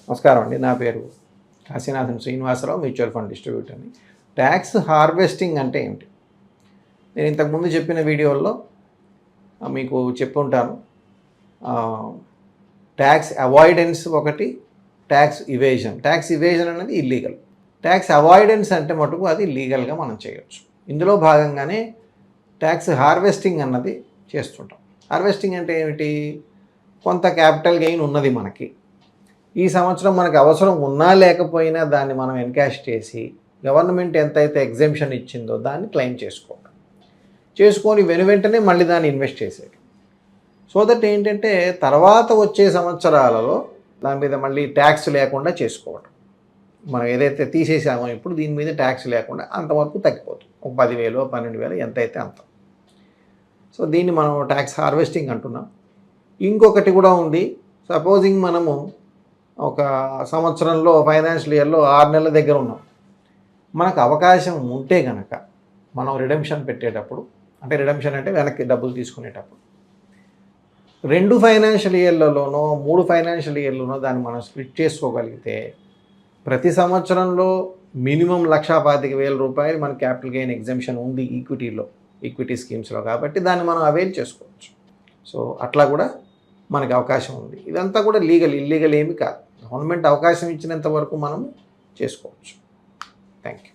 నమస్కారం అండి. నా పేరు కాశీనాథన్ శ్రీనివాసరావు, మ్యూచువల్ ఫండ్ డిస్ట్రిబ్యూటర్ని. ట్యాక్స్ హార్వెస్టింగ్ అంటే ఏమిటి? నేను ఇంతకుముందు చెప్పిన వీడియోల్లో మీకు చెప్పుంటాను. ట్యాక్స్ అవాయిడెన్స్ ఒకటి, ట్యాక్స్ ఇవేజన్. ట్యాక్స్ ఇవేజన్ అనేది ఇల్లీగల్. ట్యాక్స్ అవాయిడెన్స్ అంటే మటుకు అది లీగల్గా మనం చేయొచ్చు. ఇందులో భాగంగానే ట్యాక్స్ హార్వెస్టింగ్ అన్నది చేస్తుంటాం. హార్వెస్టింగ్ అంటే ఏమిటి? కొంత క్యాపిటల్ గెయిన్ ఉన్నది మనకి, ఈ సంవత్సరం మనకు అవసరం ఉన్నా లేకపోయినా దాన్ని మనం ఎన్కాష్ చేసి గవర్నమెంట్ ఎంతైతే ఎగ్జెంప్షన్ ఇచ్చిందో దాన్ని క్లెయిమ్ చేసుకొని వెంటనే మళ్ళీ దాన్ని ఇన్వెస్ట్ చేసేది. సో దట్ ఏంటంటే తర్వాత వచ్చే సంవత్సరాలలో దాని మీద మళ్ళీ ట్యాక్స్ లేకుండా చేసుకోవడం. మనం ఏదైతే తీసేసామో ఇప్పుడు దీని మీద ట్యాక్స్ లేకుండా అంతవరకు తగ్గిపోతుంది. ఒక 10,000 12,000 ఎంతైతే అంత. సో దీన్ని మనం ట్యాక్స్ హార్వెస్టింగ్ అంటున్నాం. ఇంకొకటి కూడా ఉంది. సపోజింగ్ మనము ఒక సంవత్సరంలో ఫైనాన్షియల్ ఇయర్లో 6 నెలల దగ్గర ఉన్నాం. మనకు అవకాశం ఉంటే కనుక మనం రిడెంప్షన్ పెట్టేటప్పుడు, అంటే రిడెంప్షన్ అంటే వెనక్కి డబ్బులు తీసుకునేటప్పుడు 2 ఫైనాన్షియల్ ఇయర్లలోనో 3 ఫైనాన్షియల్ ఇయర్లోనో దాన్ని మనం స్ప్లిట్ చేసుకోగలిగితే ప్రతి సంవత్సరంలో మినిమం 1,25,000 రూపాయలు మన క్యాపిటల్ గెయిన్ ఎగ్జెంప్షన్ ఉంది ఈక్విటీ స్కీమ్స్లో. కాబట్టి దాన్ని మనం అవైల్ చేసుకోవచ్చు. సో అట్లా కూడా మనకి అవకాశం ఉంది. ఇదంతా కూడా ఇల్లీగల్ ఏమి కాదు. గవర్నమెంట్ అవకాశం ఇచ్చినంత వరకు మనం చేసుకోవచ్చు. Thank you.